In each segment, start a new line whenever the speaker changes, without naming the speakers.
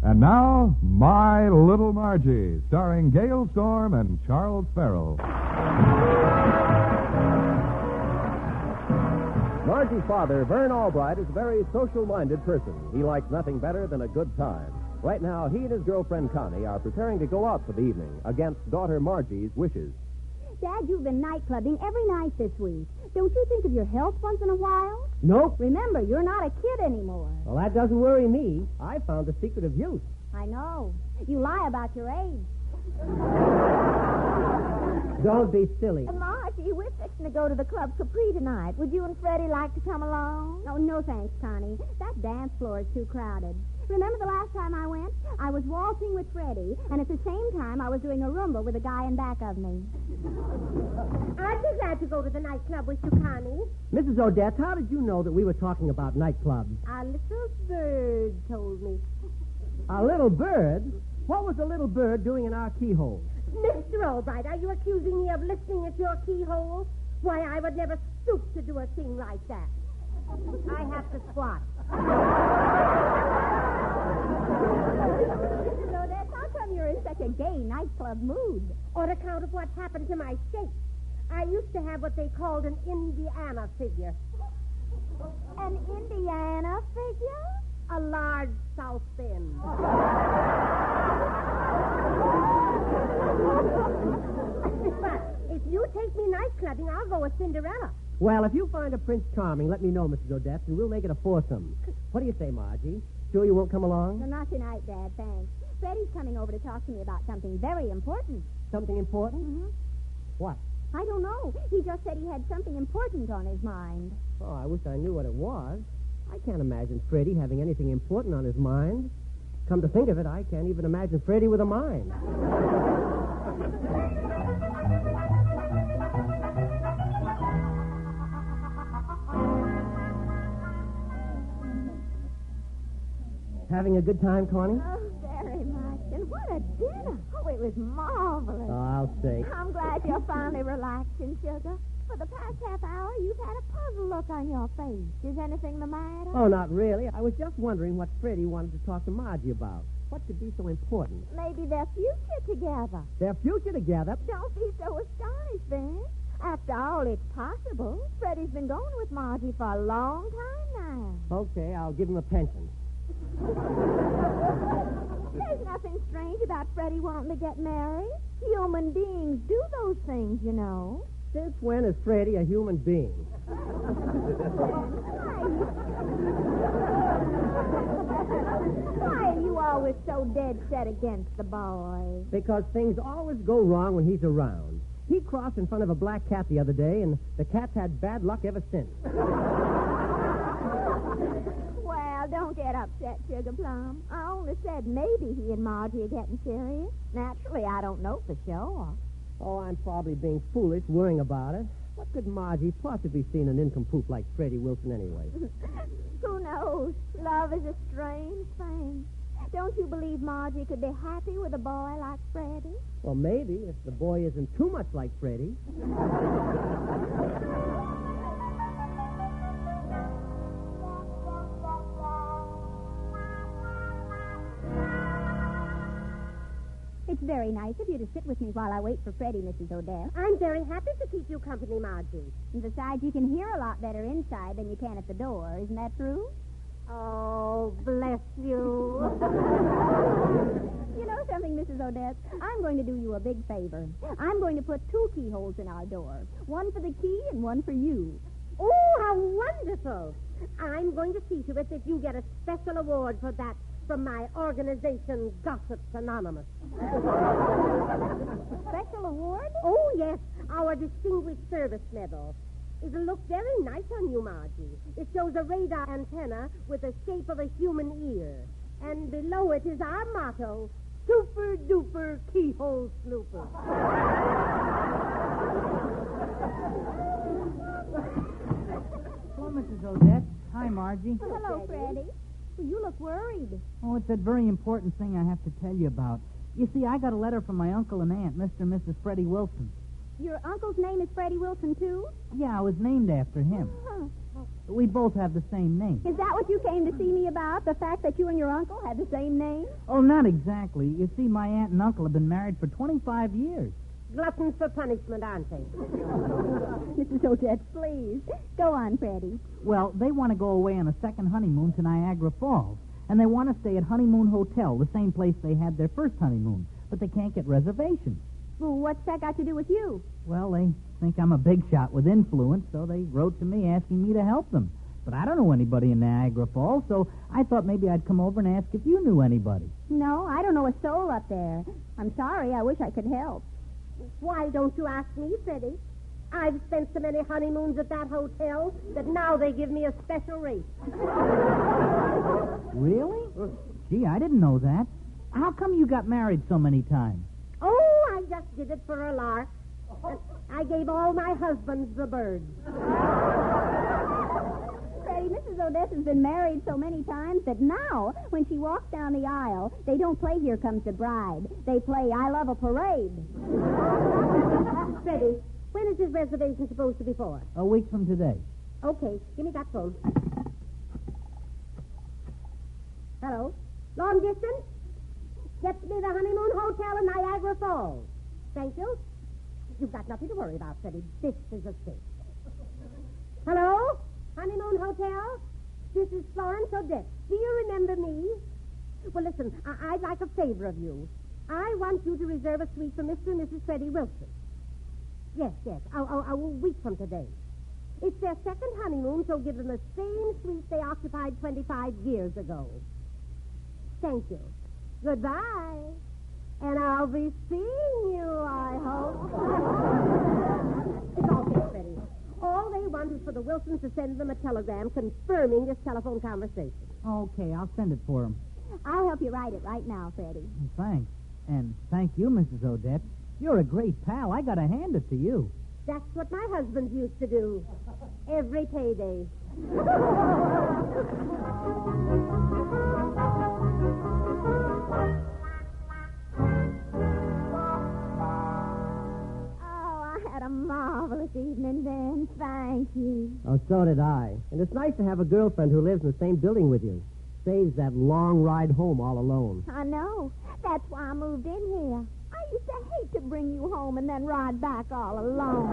And now, My Little Margie, starring Gail Storm and Charles Farrell.
Margie's father, Vern Albright, is a very social-minded person. He likes nothing better than a good time. Right now, he and his girlfriend Connie are preparing to go out for the evening against daughter Margie's wishes.
Dad, you've been nightclubbing every night this week. Don't you think of your health once in a while?
Nope.
Remember, you're not a kid anymore.
Well, that doesn't worry me. I found the secret of youth.
I know. You lie about your age.
Don't be silly.
Margie, we're fixing to go to the Club Capri tonight. Would you and Freddie like to come along? Oh, no thanks, Connie. That dance floor is too crowded. Remember the last time I went? I was waltzing with Freddie, and at the same time I was doing a Roomba with a guy in back of me.
I'd be glad to go to the nightclub with you, Connie.
Mrs. Odette, how did you know that we were talking about nightclubs?
A little bird told me.
A little bird? What was the little bird doing in our keyhole?
Mr. Albright, are you accusing me of listening at your keyhole? Why, I would never stoop to do a thing like that. I have to squat.
Mrs. Odette, how come you're in such a gay nightclub mood?
On account of what happened to my shape. I used to have what they called an Indiana figure.
An Indiana figure?
A large South Bend. But if you take me nightclubbing, I'll go with Cinderella.
Well, if you find a Prince Charming, let me know, Mrs. Odette, and we'll make it a foursome. What do you say, Margie? Sure you won't come along?
No, not tonight, Dad, thanks. Freddie's coming over to talk to me about something very important.
Something important?
Mm-hmm.
What?
I don't know. He just said he had something important on his mind.
Oh, I wish I knew what it was. I can't imagine Freddie having anything important on his mind. Come to think of it, I can't even imagine Freddie with a mind. Having a good time, Connie?
Oh, very much. And what a dinner. Oh, it was marvelous.
Oh, I'll say.
I'm glad you're finally relaxing, sugar. For the past half hour, you've had a puzzled look on your face. Is anything the matter?
Oh, not really. I was just wondering what Freddie wanted to talk to Margie about. What could be so important?
Maybe their future together.
Their future together?
Don't be so astonished, Ben. After all, it's possible. Freddie's been going with Margie for a long time now.
Okay, I'll give him a pension.
There's nothing strange about Freddie wanting to get married. Human beings do those things, you know.
Since when is Freddie a human being?
Why are you always so dead set against the boy?
Because things always go wrong when he's around. He crossed in front of a black cat the other day, and the cat's had bad luck ever since.
Well, don't get upset, Sugar Plum. I only said maybe he and Margie are getting serious. Naturally, I don't know for sure.
Oh, I'm probably being foolish, worrying about it. What could Margie possibly see in an nincompoop like Freddie Wilson anyway?
Who knows? Love is a strange thing. Don't you believe Margie could be happy with a boy like Freddie?
Well, maybe, if the boy isn't too much like Freddie.
It's very nice of you to sit with me while I wait for Freddie, Mrs. Odette.
I'm very happy to keep you company, Margie.
And besides, you can hear a lot better inside than you can at the door. Isn't that true?
Oh, bless you.
You know something, Mrs. Odette? I'm going to do you a big favor. I'm going to put 2 keyholes in our door. One for the key and one for you.
Oh, how wonderful. I'm going to see to it that you get a special award for that from my organization, Gossips Anonymous.
Special award?
Oh, yes, our Distinguished Service Medal. It'll look very nice on you, Margie. It shows a radar antenna with the shape of a human ear. And below it is our motto, Super Duper Keyhole Snooper.
Hello, Mrs. Odette. Hi, Margie.
Hello, Freddie. Well, you look worried.
Oh, it's that very important thing I have to tell you about. You see, I got a letter from my uncle and aunt, Mr. and Mrs. Freddie Wilson.
Your uncle's name is Freddie Wilson, too?
Yeah, I was named after him. We both have the same name.
Is that what you came to see me about? The fact that you and your uncle had the same name?
Oh, not exactly. You see, my aunt and uncle have been married for 25 years.
Gluttons for punishment, aren't they?
Mrs. Odette, please. Go on, Freddie.
Well, they want to go away on a second honeymoon to Niagara Falls. And they want to stay at Honeymoon Hotel, the same place they had their first honeymoon. But they can't get reservations.
Well, what's that got to do with you?
Well, they think I'm a big shot with influence, so they wrote to me asking me to help them. But I don't know anybody in Niagara Falls, so I thought maybe I'd come over and ask if you knew anybody.
No, I don't know a soul up there. I'm sorry. I wish I could help.
Why don't you ask me, Freddie? I've spent so many honeymoons at that hotel that now they give me a special rate.
Really? Gee, I didn't know that. How come you got married so many times?
Oh, I just did it for a lark. I gave all my husbands the birds.
Freddie, Mrs. Odette has been married so many times that now, when she walks down the aisle, they don't play Here Comes the Bride. They play I Love a Parade.
Freddie, when is his reservation supposed to be for?
A week from today.
Okay, give me that phone. Hello? Long distance? Get me the Honeymoon Hotel in Niagara Falls. Thank you. You've got nothing to worry about, Freddie. This is a safe. Hello? Honeymoon Hotel? This is Florence Odette. Do you remember me? Well, listen, I'd like a favor of you. I want you to reserve a suite for Mr. and Mrs. Freddie Wilson. Yes. A week from today. It's their second honeymoon, so give them the same suite they occupied 25 years ago. Thank you. Goodbye. And I'll be seeing you, I hope. It's all fixed, Freddie. All they want is for the Wilsons to send them a telegram confirming this telephone conversation.
Okay, I'll send it for him.
I'll help you write it right now, Freddie.
Thanks. And thank you, Mrs. Odette. You're a great pal. I gotta hand it to you.
That's what my husband used to do. Every payday.
Marvelous evening, Ben. Thank you.
Oh, so did I. And it's nice to have a girlfriend who lives in the same building with you. Saves that long ride home all alone.
I know. That's why I moved in here. I used to hate to bring you home and then ride back all alone.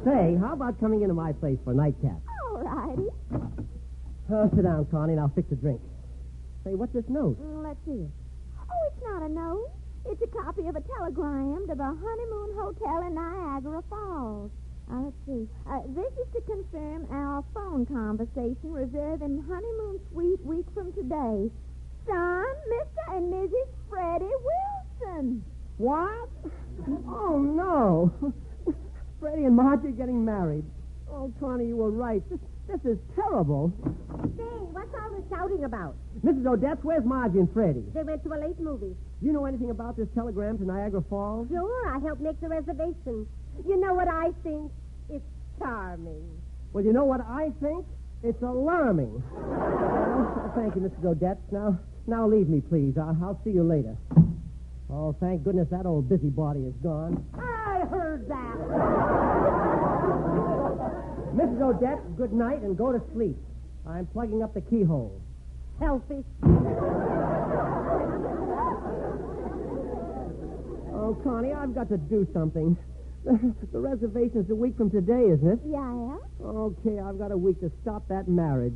Say, how about coming into my place for nightcap?
All righty.
Oh, sit down, Connie, and I'll fix a drink. Say, what's this note?
Let's see. Oh, it's not a note. It's a copy of a telegram to the Honeymoon Hotel in Niagara Falls. Let's see. This is to confirm our phone conversation reserving honeymoon suite week from today. Son, Mr. and Mrs. Freddie Wilson.
What? Oh, no. Freddie and Margie getting married. Oh, Connie, you were right. This is terrible.
Say, what's all this shouting about?
Mrs. Odette, where's Margie and Freddie?
They went to a late movie.
You know anything about this telegram to Niagara Falls?
Sure, I helped make the reservation. You know what I think? It's charming.
Well, you know what I think? It's alarming. Well, thank you, Mrs. Odette. Now leave me, please. I'll see you later. Oh, thank goodness that old busybody is gone.
I heard that.
Mrs. Odette, good night and go to sleep. I'm plugging up the keyhole.
Selfish.
Oh, Connie, I've got to do something. The reservation's a week from today, isn't it?
Yeah.
Okay, I've got a week to stop that marriage.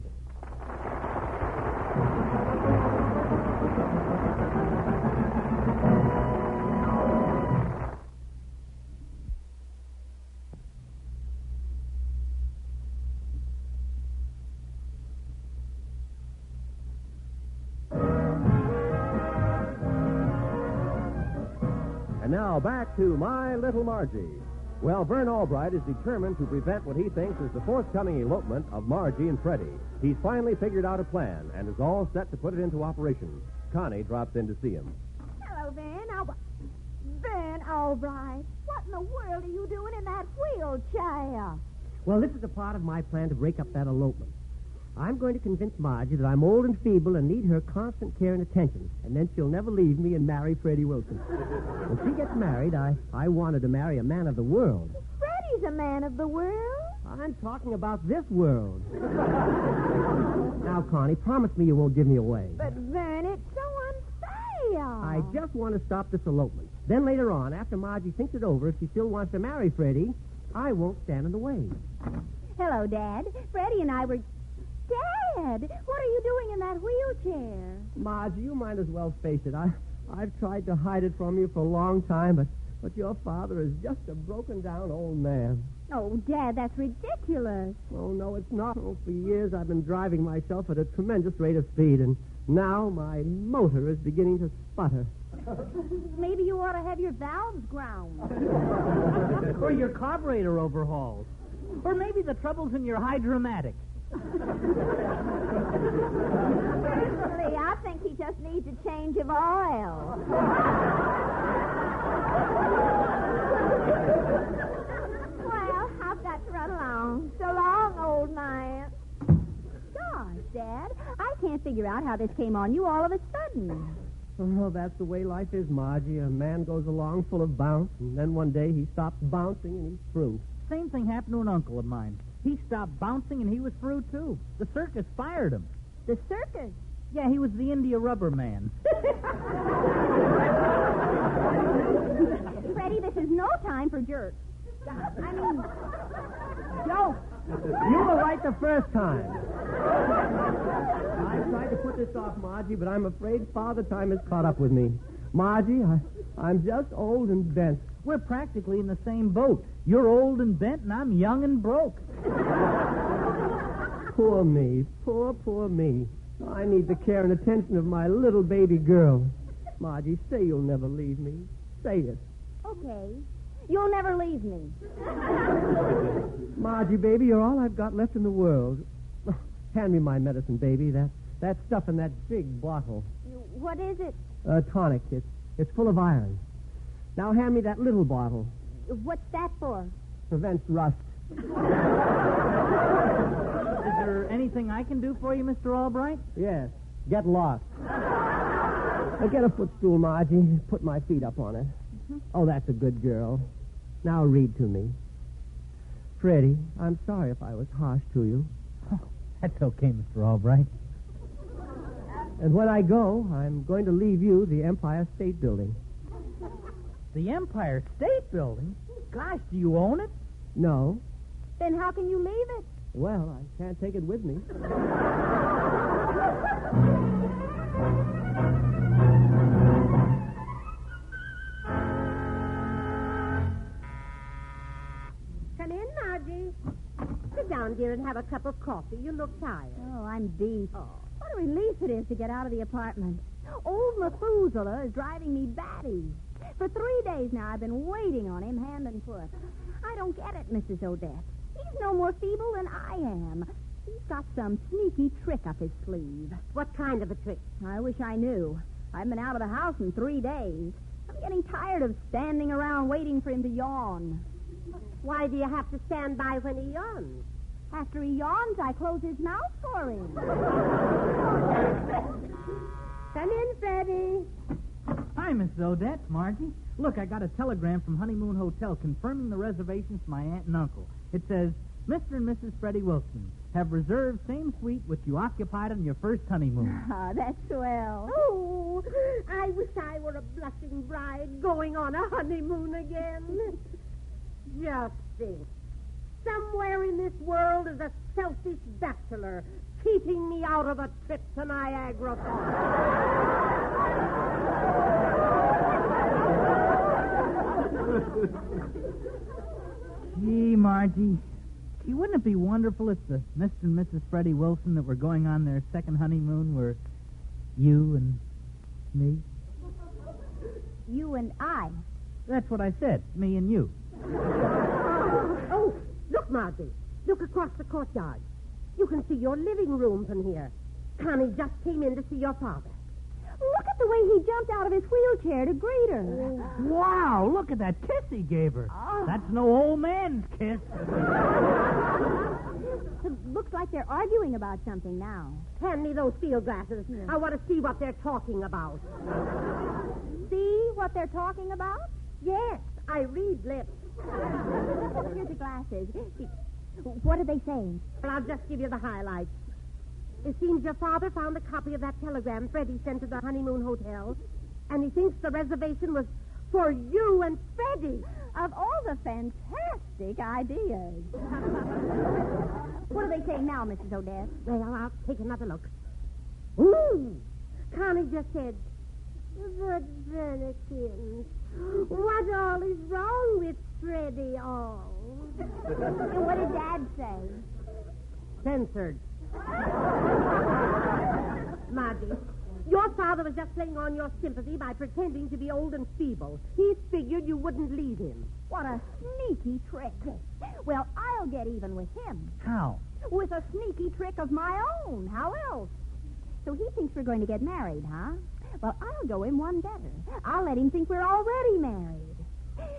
And now back to My Little Margie. Well, Vern Albright is determined to prevent what he thinks is the forthcoming elopement of Margie and Freddie. He's finally figured out a plan and is all set to put it into operation. Connie drops in to see him.
Hello, Vern Albright. Vern Albright, what in the world are you doing in that wheelchair?
Well, this is a part of my plan to break up that elopement. I'm going to convince Margie that I'm old and feeble and need her constant care and attention. And then she'll never leave me and marry Freddie Wilson. When she gets married, I want her to marry a man of the world.
Freddie's a man of the world.
I'm talking about this world. Now, Connie, promise me you won't give me away.
But, Vern, it's so unfair.
I just want to stop this elopement. Then later on, after Margie thinks it over, if she still wants to marry Freddie, I won't stand in the way.
Hello, Dad. Freddie and I were... Dad, what are you doing in that wheelchair?
Margie, you might as well face it. I've tried to hide it from you for a long time, but your father is just a broken-down old man.
Oh, Dad, that's ridiculous.
Oh, no, it's not. Oh, for years I've been driving myself at a tremendous rate of speed, and now my motor is beginning to sputter.
Maybe you ought to have your valves ground.
Or your carburetor overhauled. Or maybe the trouble's in your hydromatic.
Personally, I think he just needs a change of oil. Well, I've got to run along. So long, old man. Gosh, Dad, I can't figure out how this came on you all of a sudden.
Oh, that's the way life is, Margie. A man goes along full of bounce, and then one day he stops bouncing and he's through.
Same thing happened to an uncle of mine. He stopped bouncing and he was through, too. The circus fired him.
The circus?
Yeah, he was the India rubber man.
Freddie, this is no time for jerks. I mean, jokes.
You were right the first time. I've tried to put this off, Margie, but I'm afraid Father Time has caught up with me. Margie, I'm just old and bent.
We're practically in the same boat. You're old and bent, and I'm young and broke.
Poor me. Poor me. I need the care and attention of my little baby girl. Margie, say you'll never leave me. Say it.
Okay. You'll never leave me.
Margie, baby, you're all I've got left in the world. Hand me my medicine, baby. That stuff in that big bottle.
What is it?
Tonic. It's full of iron. Now hand me that little bottle.
What's that for?
Prevents rust.
Is there anything I can do for you, Mr. Albright?
Yes. Get lost. Now get a footstool, Margie. Put my feet up on it. Oh, that's a good girl. Now read to me. Freddie, I'm sorry if I was harsh to you.
Oh, that's okay, Mr. Albright.
And when I go, I'm going to leave you the Empire State Building.
The Empire State Building? Gosh, do you own it?
No.
Then how can you leave it?
Well, I can't take it with me.
Come in, Margie. Sit down, dear, and have a cup of coffee. You look tired.
Oh, I'm beat.
Oh.
What a relief it is to get out of the apartment. Old Methuselah is driving me batty. For 3 days now, I've been waiting on him hand and foot. I don't get it, Mrs. Odette. He's no more feeble than I am. He's got some sneaky trick up his sleeve.
What kind of a trick?
I wish I knew. I've been out of the house in 3 days. I'm getting tired of standing around waiting for him to yawn.
Why do you have to stand by when he yawns?
After he yawns, I close his mouth for him.
Come in, Freddie.
Hi, Miss Odette, Margie. Look, I got a telegram from Honeymoon Hotel confirming the reservations for my aunt and uncle. It says, Mr. and Mrs. Freddie Wilson have reserved same suite which you occupied on your first honeymoon.
Ah, that's swell.
Oh, I wish I were a blushing bride going on a honeymoon again. Just think. Somewhere in this world is a selfish bachelor keeping me out of a trip to Niagara Falls.
Gee, Margie, wouldn't it be wonderful if the Mr. and Mrs. Freddie Wilson that were going on their second honeymoon were you and me?
You and I.
That's what I said, me and you.
Oh, look, Margie. Look across the courtyard. You can see your living room from here. Connie just came in to see your father.
Look at the way he jumped out of his wheelchair to greet her.
Wow, look at that kiss he gave her.
Oh.
That's no old man's kiss.
It looks like they're arguing about something now.
Hand me those field glasses.
Yeah.
I want to see what they're talking about.
See what they're talking about?
Yes, I read lips.
Here's the glasses. What are they saying?
Well, I'll just give you the highlights. It seems your father found a copy of that telegram Freddie sent to the honeymoon hotel, and he thinks the reservation was for you and Freddie.
Of all the fantastic ideas. What are they saying now, Mrs. Odette?
Well, I'll take another look. Ooh! Connie just said, "But Vernikins, what all is wrong with Freddie all?"
And what did Dad say?
Censored. Margie, your father was just playing on your sympathy by pretending to be old and feeble. He figured you wouldn't leave him.
What a sneaky trick. Well, I'll get even with him.
How?
With a sneaky trick of my own. How else? So he thinks we're going to get married, huh? Well, I'll go him one better. I'll let him think we're already married.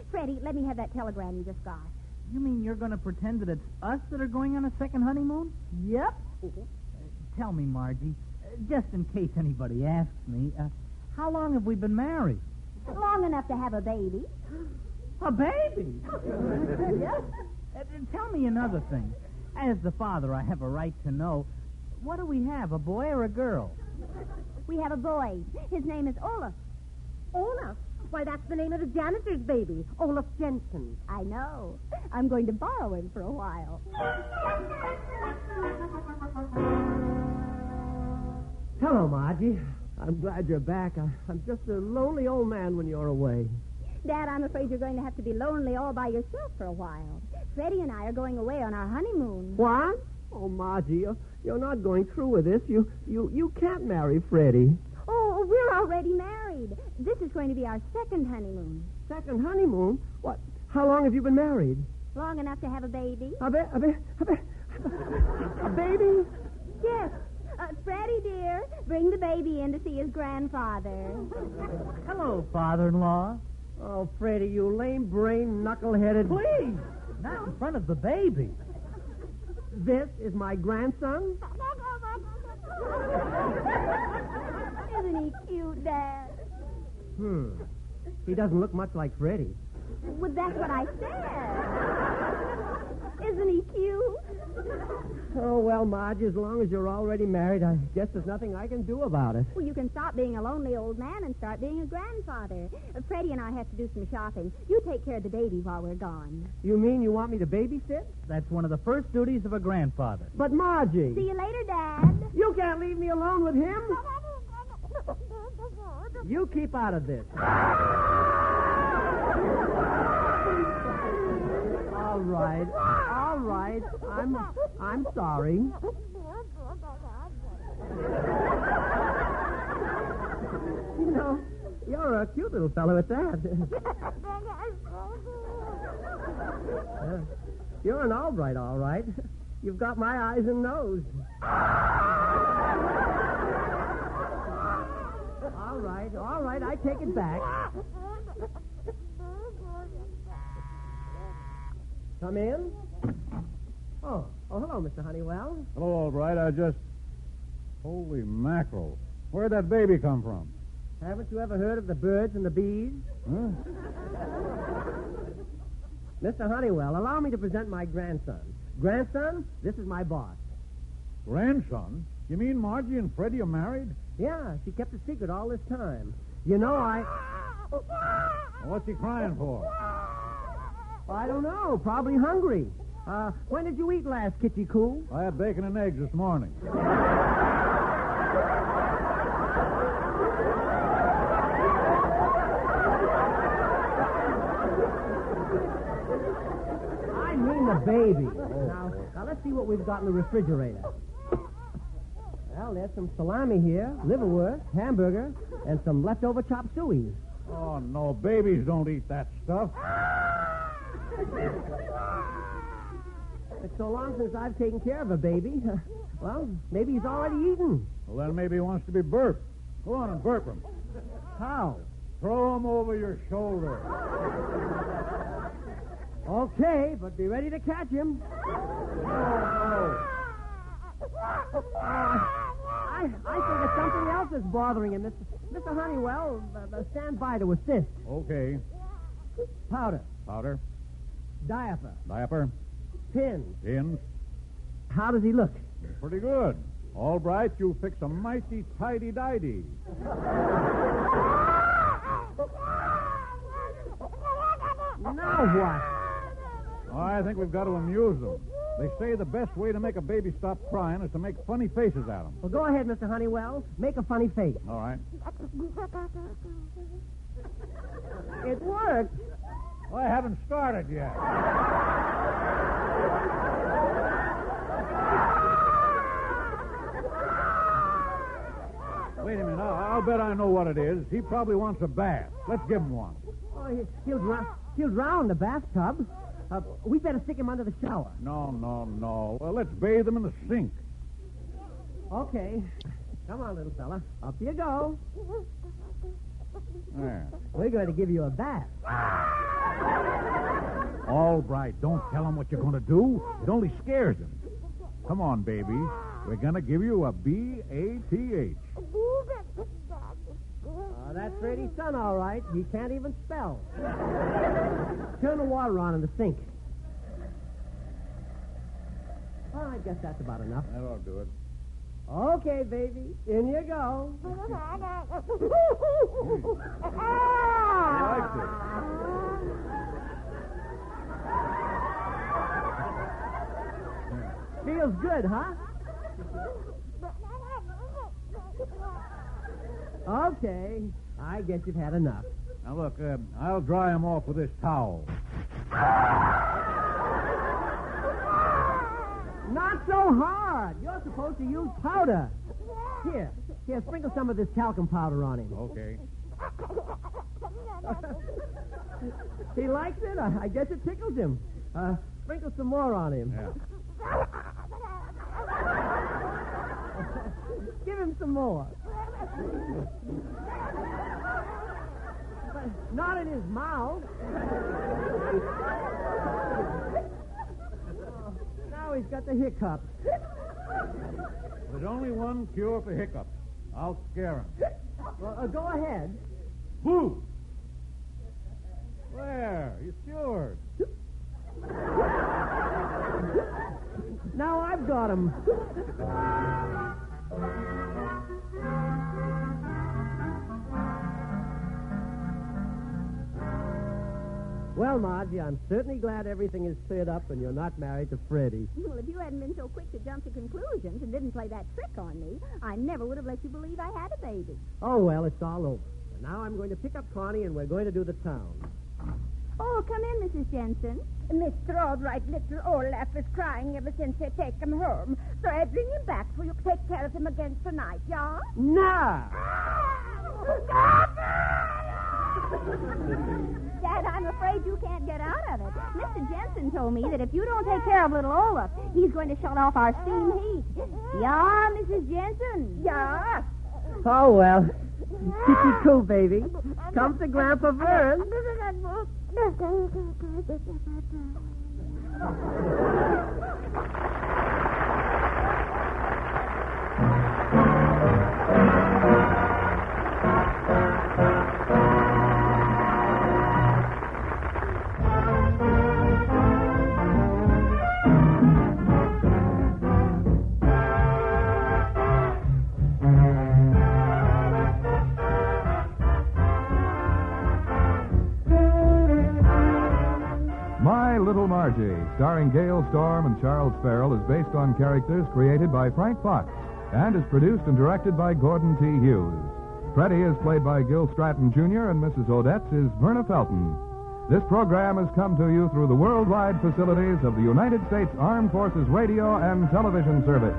Freddie, let me have that telegram you just got.
You mean you're going to pretend that it's us that are going on a second honeymoon?
Yep.
Tell me, Margie, just in case anybody asks me, how long have we been married?
Long enough to have a baby.
A baby?
Yes.
Tell me another thing. As the father, I have a right to know. What do we have, a boy or a girl?
We have a boy. His name is Olaf.
Olaf? Why, that's the name of the janitor's baby, Olaf Jensen.
I know. I'm going to borrow him for a while.
Hello, Margie. I'm glad you're back. I'm just a lonely old man when you're away.
Dad, I'm afraid you're going to have to be lonely all by yourself for a while. Freddie and I are going away on our honeymoon.
What? Oh, Margie, you're not going through with this. You can't marry Freddie.
Oh, we're already married. This is going to be our second honeymoon.
Second honeymoon? What? How long have you been married?
Long enough to have a baby?
A baby?
Yes. Freddie, dear, bring the baby in to see his grandfather.
Hello, father-in-law.
Oh, Freddie, you lame-brained, knuckle-headed...
Please, not in front of the baby.
This is my grandson?
Isn't he cute, Dad?
He doesn't look much like Freddie.
Well, that's what I said. Isn't he cute?
Oh, well, Marge, as long as you're already married, I guess there's nothing I can do about it.
Well, you can stop being a lonely old man and start being a grandfather. Freddie and I have to do some shopping. You take care of the baby while we're gone.
You mean you want me to babysit?
That's one of the first duties of a grandfather.
But, Margie...
See you later, Dad.
You can't leave me alone with him. You keep out of this. All right. I'm sorry. You know, you're a cute little fellow at that. You're an Albright, all right. You've got my eyes and nose. All right, I take it back. Come in. Oh, hello, Mr. Honeywell.
Hello, Albright. Holy mackerel. Where'd that baby come from?
Haven't you ever heard of the birds and the bees?
Huh?
Mr. Honeywell, allow me to present my grandson. Grandson, this is my boss.
Grandson? You mean Margie and Freddie are married?
Yeah, she kept it secret all this time. You know,
What's he crying for?
I don't know. Probably hungry. When did you eat last, Kitty Cool?
I had bacon and eggs this morning.
I mean the baby. Now, let's see what we've got in the refrigerator. Well, there's some salami here, liverwurst, hamburger, and some leftover chop suey.
Oh, no, babies don't eat that stuff.
It's so long since I've taken care of a baby. Well, maybe he's already eaten.
Well, then maybe he wants to be burped. Go on and burp him.
How?
Throw him over your shoulder.
Okay, but be ready to catch him. I think it's something else that's bothering him. Mr. Honeywell, stand by to assist.
Okay.
Powder.
Powder.
Diaper.
Diaper.
Pins.
Pins.
How does he look?
Pretty good. All right, you fix a mighty tidy-didy.
Now what?
Oh, I think we've got to amuse them. They say the best way to make a baby stop crying is to make funny faces at them.
Well, go ahead, Mr. Honeywell. Make a funny face.
All right.
It worked.
Well, I haven't started yet. Wait a minute. I'll bet I know what it is. He probably wants a bath. Let's give him one.
Oh, he'll drown in the bathtub. We better stick him under the shower.
No. Well, let's bathe him in the sink.
Okay. Come on, little fella. Up you go.
There.
We're going to give you a bath.
All right. Don't tell him what you're going to do. It only scares him. Come on, baby. We're going to give you a B-A-T-H.
That's Freddie's son, all right. He can't even spell. Turn the water on in the sink. Well, I guess that's about enough.
That ought to do it.
Okay, baby. In you go.
He likes it.
Feels good, huh? Okay. I guess you've had enough.
Now, look, I'll dry him off with this towel.
Not so hard. You're supposed to use powder. Here, sprinkle some of this talcum powder on him.
Okay.
He likes it. I guess it tickles him. Sprinkle some more on him.
Yeah.
Give him some more. But not in his mouth. Now he's got the hiccups.
There's only one cure for hiccups. I'll scare him.
Well, go ahead.
Boo! Where? He's cured.
Now I've got him. Well, Margie, I'm certainly glad everything is cleared up and you're not married to Freddie.
Well, if you hadn't been so quick to jump to conclusions and didn't play that trick on me, I never would have let you believe I had a baby.
Oh, well, it's all over. And now I'm going to pick up Connie and we're going to do the town.
Oh, come in, Mrs. Jensen.
Mr. Albright, little Olaf is crying ever since they take him home. So I bring him back so you can take care of him again tonight, yeah?
Nah!
Dad, I'm afraid you can't get out of it. Mr. Jensen told me that if you don't take care of little Olaf, he's going to shut off our steam heat. Yeah, Mrs. Jensen?
Yeah.
Oh, well. Kitty coo, baby. Come to Grandpa Vern.
My Little Margie, starring Gail Storm and Charles Farrell, is based on characters created by Frank Fox and is produced and directed by Gordon T. Hughes. Freddie is played by Gil Stratton Jr. and Mrs. Odette's is Verna Felton. This program has come to you through the worldwide facilities of the United States Armed Forces Radio and Television Service.